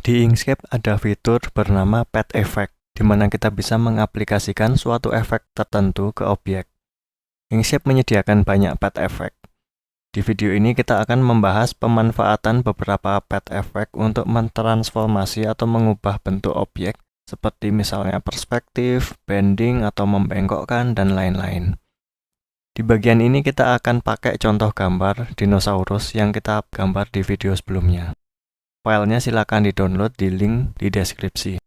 Di Inkscape ada fitur bernama Path Effect, di mana kita bisa mengaplikasikan suatu efek tertentu ke objek. Inkscape menyediakan banyak Path Effect. Di video ini kita akan membahas pemanfaatan beberapa Path Effect untuk mentransformasi atau mengubah bentuk objek, seperti misalnya perspektif, bending, atau membengkokkan, dan lain-lain. Di bagian ini kita akan pakai contoh gambar dinosaurus yang kita gambar di video sebelumnya. Filenya silakan di-download di link di deskripsi.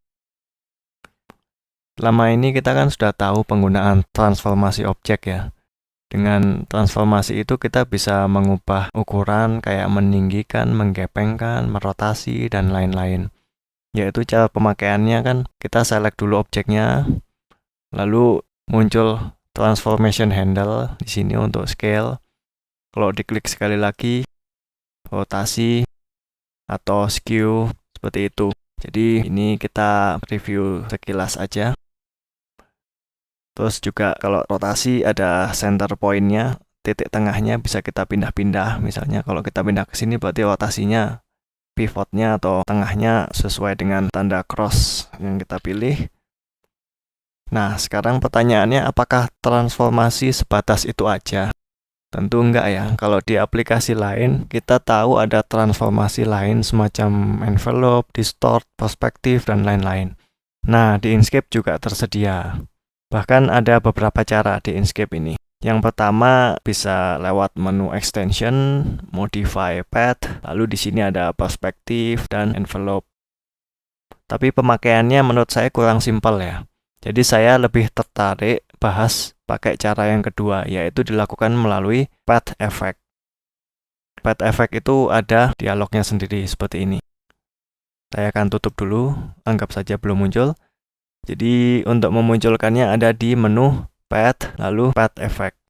Selama ini kita kan sudah tahu penggunaan transformasi objek ya. Dengan transformasi itu kita bisa mengubah ukuran kayak meninggikan, menggepengkan, merotasi, dan lain-lain. Yaitu cara pemakaiannya kan kita select dulu objeknya, lalu muncul transformation handle di sini untuk scale. Kalau diklik sekali lagi, rotasi, atau skew seperti itu. Jadi ini kita review sekilas aja. Terus juga kalau rotasi ada center point-nya, titik tengahnya bisa kita pindah-pindah. Misalnya kalau kita pindah ke sini berarti rotasinya, pivotnya atau tengahnya sesuai dengan tanda cross yang kita pilih. Nah, sekarang pertanyaannya apakah transformasi sebatas itu aja? Tentu enggak ya, kalau di aplikasi lain, kita tahu ada transformasi lain semacam envelope, distort, perspektif, dan lain-lain. Nah, di Inkscape juga tersedia. Bahkan ada beberapa cara di Inkscape ini. Yang pertama bisa lewat menu extension, modify path, lalu di sini ada perspektif dan envelope. Tapi pemakaiannya menurut saya kurang simpel ya. Jadi saya lebih tertarik bahas pakai cara yang kedua, yaitu dilakukan melalui Path Effect. Path Effect itu ada dialognya sendiri seperti ini. Saya akan tutup dulu, anggap saja belum muncul. Jadi untuk memunculkannya ada di menu Path, lalu Path Effect.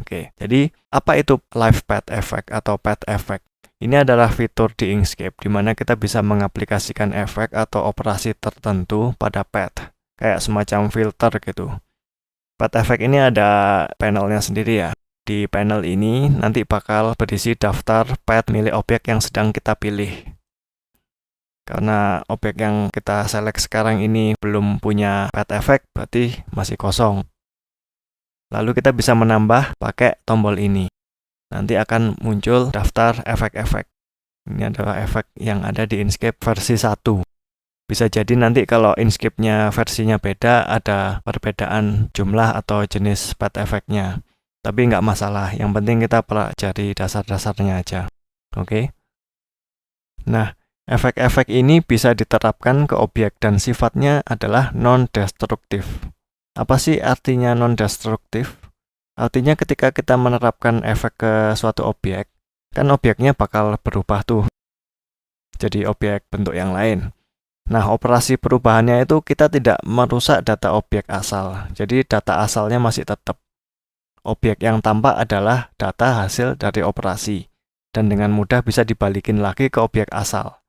Oke, jadi apa itu Live Path Effect atau Path Effect? Ini adalah fitur di Inkscape, di mana kita bisa mengaplikasikan efek atau operasi tertentu pada path. Kayak semacam filter gitu. Path Effect ini ada panelnya sendiri ya. Di panel ini nanti bakal berisi daftar path milik objek yang sedang kita pilih. Karena objek yang kita select sekarang ini belum punya Path Effect, berarti masih kosong. Lalu kita bisa menambah pakai tombol ini. Nanti akan muncul daftar efek-efek. Ini adalah efek yang ada di Inkscape versi 1. Bisa jadi nanti kalau Inkscape-nya versinya beda, ada perbedaan jumlah atau jenis path effect-nya. Tapi nggak masalah, yang penting kita pelajari dasar-dasarnya aja. Oke? Nah, efek-efek ini bisa diterapkan ke objek dan sifatnya adalah non-destruktif. Apa sih artinya non-destruktif? Artinya ketika kita menerapkan efek ke suatu objek, kan objeknya bakal berubah tuh. Jadi objek bentuk yang lain. Nah, operasi perubahannya itu kita tidak merusak data objek asal. Jadi data asalnya masih tetap. Objek yang tampak adalah data hasil dari operasi. Dan dengan mudah bisa dibalikin lagi ke objek asal.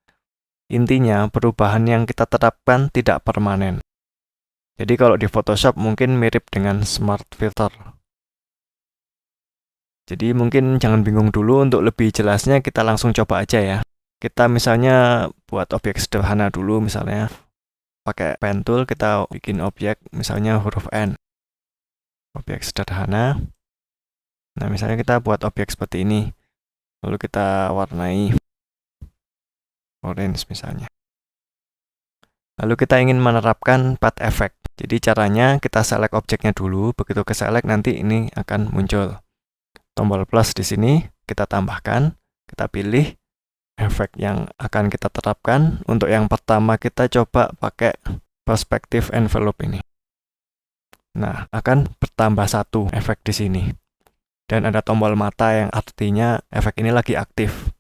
Intinya, perubahan yang kita terapkan tidak permanen. Jadi kalau di Photoshop mungkin mirip dengan Smart Filter. Jadi mungkin jangan bingung dulu, untuk lebih jelasnya kita langsung coba aja ya. Kita misalnya buat objek sederhana dulu, misalnya pakai pen tool kita bikin objek misalnya huruf N. Objek sederhana. Nah, misalnya kita buat objek seperti ini. Lalu kita warnai orange misalnya. Lalu kita ingin menerapkan path effect. Jadi caranya kita select objeknya dulu, begitu ke select nanti ini akan muncul. Tombol plus di sini kita tambahkan, kita pilih efek yang akan kita terapkan. Untuk yang pertama kita coba pakai perspektif envelope ini. Nah, akan bertambah satu efek di sini. Dan ada tombol mata yang artinya efek ini lagi aktif.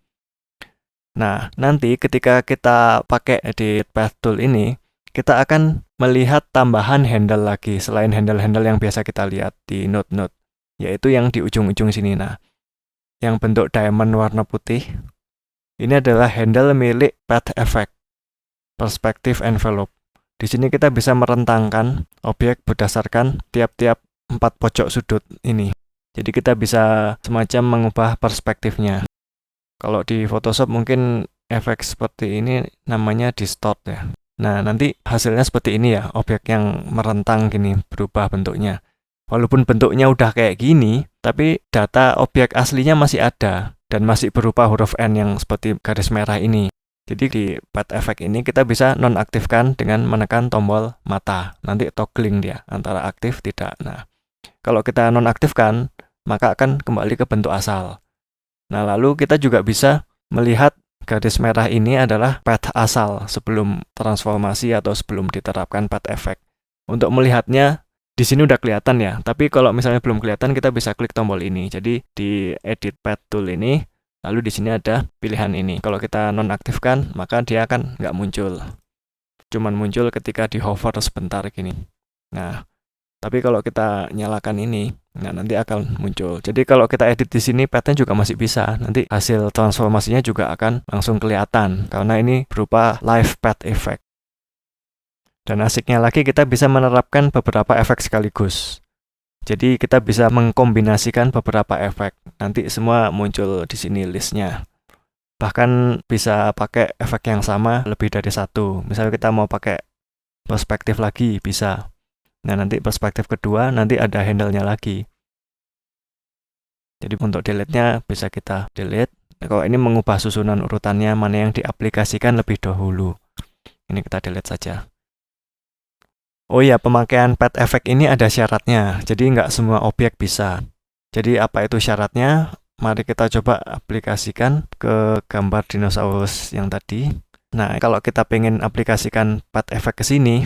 Nah, nanti ketika kita pakai edit path tool ini, kita akan melihat tambahan handle lagi selain handle-handle yang biasa kita lihat di node-node, yaitu yang di ujung-ujung sini. Nah, yang bentuk diamond warna putih, ini adalah handle milik Path Effect, Perspective Envelope. Di sini kita bisa merentangkan objek berdasarkan tiap-tiap 4 pojok sudut ini. Jadi kita bisa semacam mengubah perspektifnya. Kalau di Photoshop mungkin efek seperti ini namanya distort ya. Nah, nanti hasilnya seperti ini ya, objek yang merentang gini, berubah bentuknya. Walaupun bentuknya udah kayak gini, tapi data objek aslinya masih ada, dan masih berupa huruf N yang seperti garis merah ini. Jadi di path effect ini kita bisa nonaktifkan dengan menekan tombol mata. Nanti toggling dia, antara aktif tidak. Nah, kalau kita nonaktifkan, maka akan kembali ke bentuk asal. Nah, lalu kita juga bisa melihat garis merah ini adalah path asal sebelum transformasi atau sebelum diterapkan path effect. Untuk melihatnya, di sini udah kelihatan ya, tapi kalau misalnya belum kelihatan, kita bisa klik tombol ini. Jadi di edit path tool ini, lalu di sini ada pilihan ini. Kalau kita nonaktifkan, maka dia akan nggak muncul. Cuman muncul ketika di hover sebentar gini. Nah, tapi kalau kita nyalakan ini, nah nanti akan muncul. Jadi kalau kita edit di sini, path-nya juga masih bisa. Nanti hasil transformasinya juga akan langsung kelihatan, karena ini berupa live path effect. Dan asiknya lagi, kita bisa menerapkan beberapa efek sekaligus. Jadi kita bisa mengkombinasikan beberapa efek. Nanti semua muncul di sini listnya. Bahkan bisa pakai efek yang sama lebih dari satu. Misalnya kita mau pakai perspektif lagi, bisa. Nah, nanti perspektif kedua, nanti ada handle-nya lagi. Jadi untuk delete-nya bisa kita delete. Nah, kalau ini mengubah susunan urutannya, mana yang diaplikasikan lebih dahulu. Ini kita delete saja. Oh iya, pemakaian path effect ini ada syaratnya, jadi nggak semua objek bisa. Jadi apa itu syaratnya? Mari kita coba aplikasikan ke gambar dinosaurus yang tadi. Nah, kalau kita pengen aplikasikan path effect ke sini,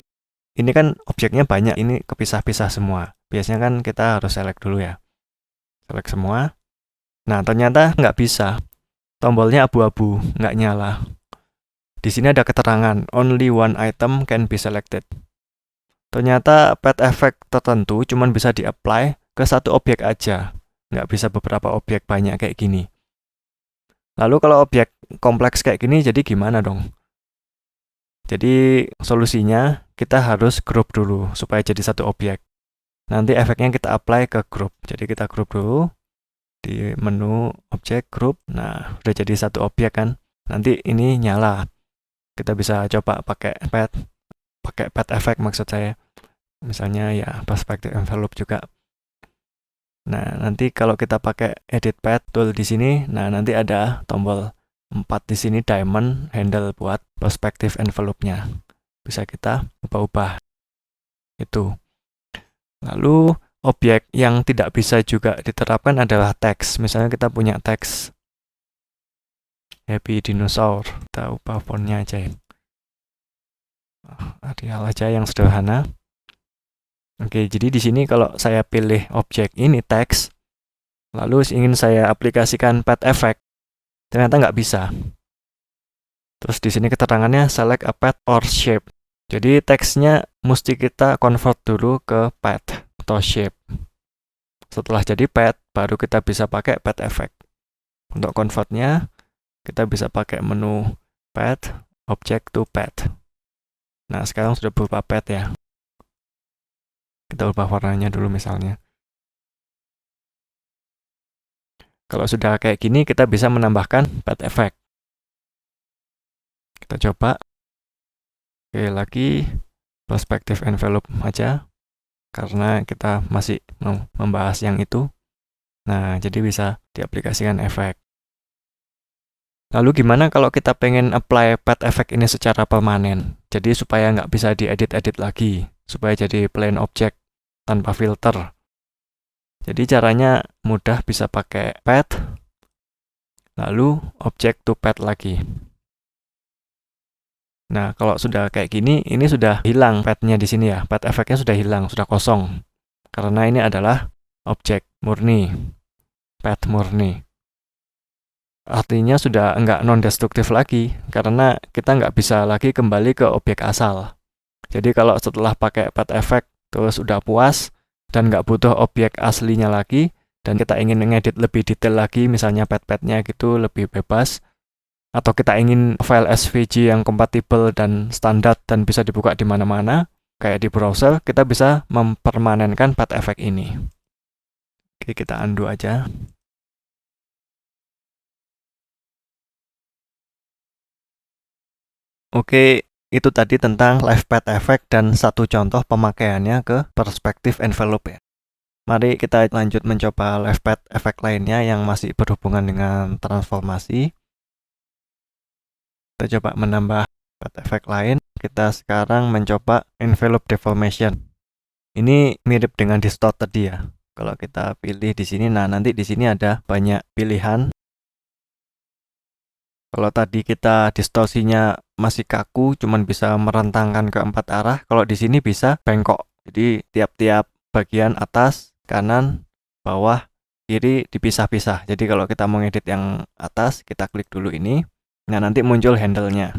ini kan objeknya banyak, ini kepisah-pisah semua. Biasanya kan kita harus select dulu ya. Select semua. Nah, ternyata nggak bisa. Tombolnya abu-abu, nggak nyala. Di sini ada keterangan, only one item can be selected. Ternyata path effect tertentu cuma bisa di-apply ke satu objek aja, nggak bisa beberapa objek banyak kayak gini. Lalu kalau objek kompleks kayak gini, jadi gimana dong? Jadi solusinya kita harus group dulu supaya jadi satu objek. Nanti efeknya kita apply ke group. Jadi kita group dulu di menu objek group. Nah, udah jadi satu objek kan. Nanti ini nyala. Kita bisa coba pakai path effect maksud saya. Misalnya ya perspective envelope juga. Nah, nanti kalau kita pakai edit path tool di sini, nah nanti ada tombol 4 di sini diamond handle buat perspective envelope-nya. Bisa kita ubah-ubah. Itu. Lalu objek yang tidak bisa juga diterapkan adalah teks. Misalnya kita punya teks happy dinosaur. Kita ubah fontnya aja ya. Arial aja yang sederhana. Oke, jadi di sini kalau saya pilih objek ini teks, lalu ingin saya aplikasikan path effect, ternyata nggak bisa. Terus di sini keterangannya select a path or shape. Jadi teksnya mesti kita convert dulu ke path atau shape. Setelah jadi path, baru kita bisa pakai path effect. Untuk convertnya, kita bisa pakai menu path, object to path. Nah, sekarang sudah berupa path ya. Kita ubah warnanya dulu misalnya. Kalau sudah kayak gini, kita bisa menambahkan path effect. Kita coba. Oke, lagi perspective envelope aja. Karena kita masih mau membahas yang itu. Nah, jadi bisa diaplikasikan efek. Lalu gimana kalau kita pengen apply path effect ini secara permanen? Jadi supaya nggak bisa diedit-edit lagi. Supaya jadi plain object tanpa filter. Jadi caranya mudah, bisa pakai path, lalu object to path lagi. Nah, kalau sudah kayak gini, ini sudah hilang path-nya di sini ya. Path effect-nya sudah hilang, sudah kosong. Karena ini adalah objek murni, path murni. Artinya sudah nggak non-destruktif lagi, karena kita nggak bisa lagi kembali ke objek asal. Jadi kalau setelah pakai path effect, terus udah puas, dan nggak butuh objek aslinya lagi, dan kita ingin ngedit lebih detail lagi, misalnya path-path-nya gitu lebih bebas, atau kita ingin file SVG yang kompatibel dan standar dan bisa dibuka di mana-mana, kayak di browser, kita bisa mempermanenkan path effect ini. Oke, kita undo aja. Oke, itu tadi tentang live path effect dan satu contoh pemakaiannya ke perspektif envelope ya. Mari kita lanjut mencoba live path effect lainnya yang masih berhubungan dengan transformasi. Kita coba menambah path effect lain. Kita sekarang mencoba envelope deformation. Ini mirip dengan distort tadi ya. Kalau kita pilih di sini, nah nanti di sini ada banyak pilihan. Kalau tadi kita distorsinya masih kaku, cuman bisa merentangkan ke 4 arah. Kalau di sini bisa bengkok. Jadi tiap-tiap bagian atas, kanan, bawah, kiri dipisah-pisah. Jadi kalau kita mau ngedit yang atas, kita klik dulu ini. Nah, nanti muncul handle-nya.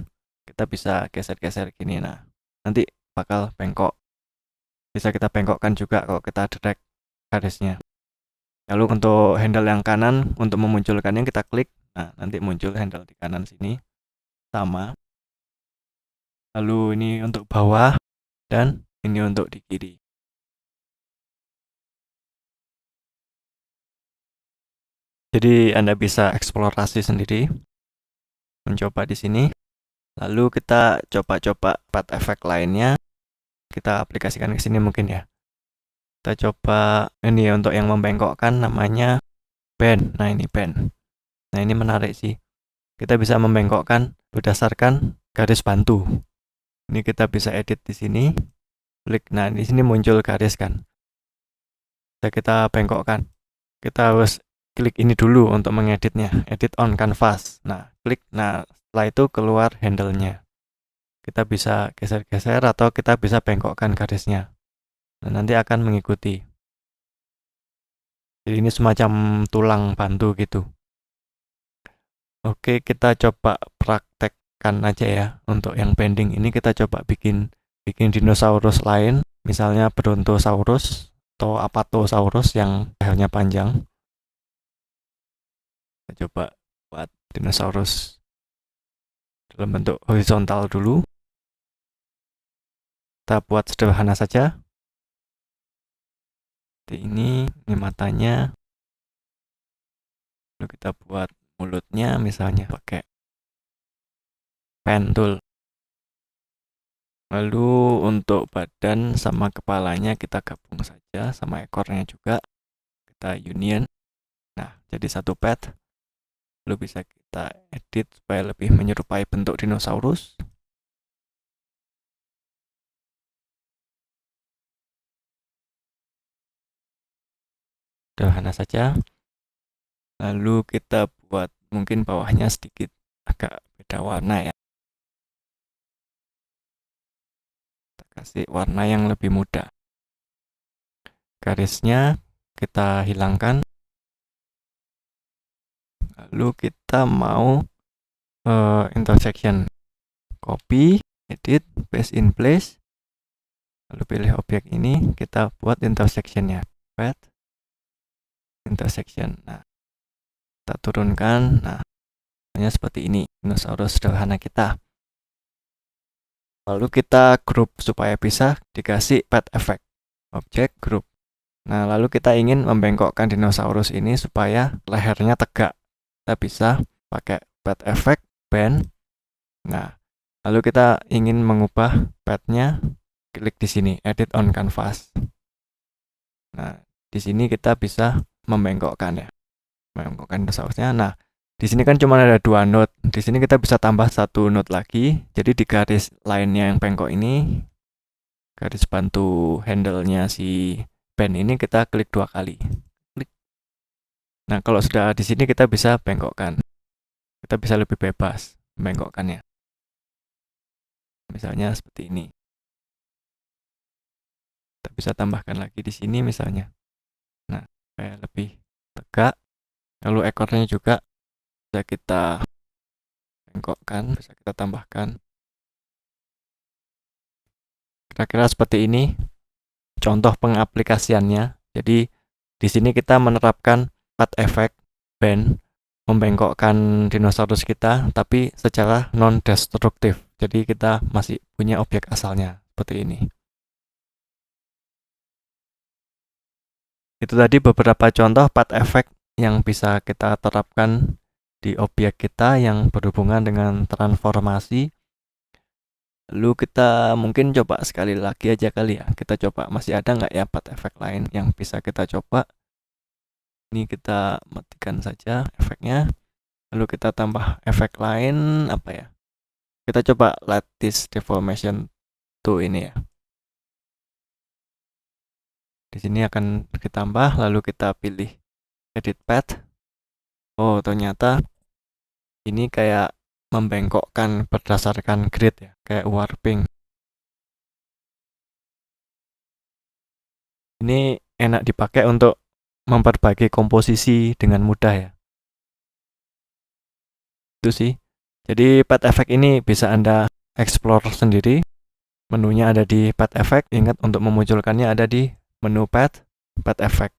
Kita bisa geser-geser gini. Nah, nanti bakal bengkok. Bisa kita bengkokkan juga kalau kita drag garisnya. Lalu untuk handle yang kanan, untuk memunculkannya kita klik. Nah, nanti muncul handle di kanan sini. Sama. Lalu ini untuk bawah, dan ini untuk di kiri. Jadi Anda bisa eksplorasi sendiri, mencoba di sini. Lalu kita coba-coba path effect lainnya. Kita aplikasikan ke sini mungkin ya. Kita coba ini untuk yang membengkokkan namanya bend. Nah, ini bend. Nah, ini menarik sih. Kita bisa membengkokkan berdasarkan garis bantu. Ini kita bisa edit di sini. Klik. Nah, di sini muncul garis kan. Bisa kita bengkokkan. Kita harus klik ini dulu untuk mengeditnya. Edit on canvas. Nah, klik. Nah, setelah itu keluar handle-nya. Kita bisa geser-geser atau kita bisa bengkokkan garisnya. Nah, nanti akan mengikuti. Jadi ini semacam tulang bantu gitu. Oke, kita coba praktekkan aja ya. Untuk yang bending ini kita coba bikin dinosaurus lain. Misalnya Brontosaurus atau Apatosaurus yang lehernya panjang. Kita coba buat dinosaurus dalam bentuk horizontal dulu. Kita buat sederhana saja. Seperti ini matanya. Lalu kita buat mulutnya misalnya pakai pen tool. Lalu untuk badan sama kepalanya kita gabung saja, sama ekornya juga. Kita union. Nah, jadi satu path. Lalu bisa kita edit supaya lebih menyerupai bentuk dinosaurus. Sederhana saja. Lalu kita buat mungkin bawahnya sedikit agak beda warna ya. Kita kasih warna yang lebih muda. Garisnya kita hilangkan. Lalu kita mau intersection. Copy, edit, paste in place. Lalu pilih objek ini, kita buat intersectionnya. Path, intersection. Nah, kita turunkan. Nah, hanya seperti ini. Dinosaurus sederhana kita. Lalu kita group supaya bisa dikasih path effect. Objek group. Nah, lalu kita ingin membengkokkan dinosaurus ini supaya lehernya tegak. Kita bisa pakai path effect, bend. Nah, lalu kita ingin mengubah path-nya, klik di sini, edit on canvas. Nah, di sini kita bisa membengkokkan ya. Membengkokkan dinosaurusnya. Nah, di sini kan cuma ada 2 node. Di sini kita bisa tambah 1 node lagi. Jadi di garis lainnya yang bengkok ini, garis bantu handle-nya si pen ini kita klik 2 kali. Klik. Nah, kalau sudah di sini kita bisa bengkokkan. Kita bisa lebih bebas membengkokkannya. Misalnya seperti ini. Kita bisa tambahkan lagi di sini misalnya. Nah, supaya lebih tegak. Lalu ekornya juga bisa kita bengkokkan, bisa kita tambahkan. Kira-kira seperti ini contoh pengaplikasiannya. Jadi di sini kita menerapkan path effect, bend, membengkokkan dinosaurus kita, tapi secara non-destruktif. Jadi kita masih punya objek asalnya, seperti ini. Itu tadi beberapa contoh path effect yang bisa kita terapkan di objek kita yang berhubungan dengan transformasi. Lalu kita mungkin coba sekali lagi aja kali ya. Kita coba masih ada nggak ya path effect lain yang bisa kita coba. Ini kita matikan saja efeknya. Lalu kita tambah efek lain apa ya? Kita coba lattice deformation to ini ya. Di sini akan ditambah, lalu kita pilih edit path. Oh, ternyata ini kayak membengkokkan berdasarkan grid ya, kayak warping. Ini enak dipakai untuk memperbaiki komposisi dengan mudah ya. Itu sih. Jadi path effect ini bisa Anda explore sendiri. Menunya ada di path effect. Ingat untuk memunculkannya ada di menu path effect.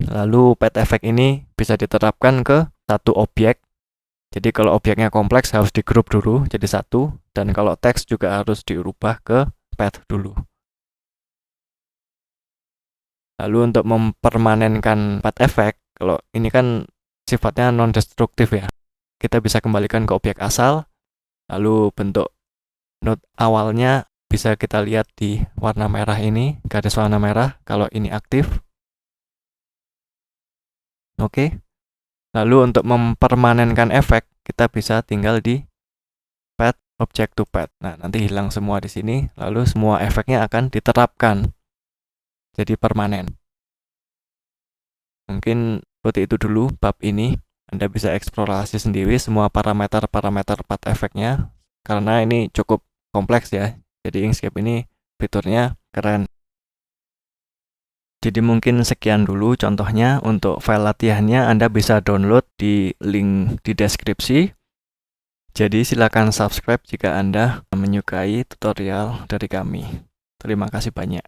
Lalu path effect ini bisa diterapkan ke satu objek. Jadi kalau objeknya kompleks harus di group dulu jadi satu, dan kalau teks juga harus dirubah ke path dulu. Lalu untuk mempermanenkan path effect, kalau ini kan sifatnya non-destruktif ya, kita bisa kembalikan ke objek asal, lalu bentuk node awalnya bisa kita lihat di warna merah ini, garis warna merah kalau ini aktif. Oke. Lalu untuk mempermanenkan efek, kita bisa tinggal di path object to path. Nah, nanti hilang semua di sini, lalu semua efeknya akan diterapkan jadi permanen. Mungkin seperti itu dulu bab ini. Anda bisa eksplorasi sendiri semua parameter-parameter path efeknya, karena ini cukup kompleks ya. Jadi Inkscape ini fiturnya keren. Jadi mungkin sekian dulu contohnya. Untuk file latihannya Anda bisa download di link di deskripsi. Jadi silakan subscribe jika Anda menyukai tutorial dari kami. Terima kasih banyak.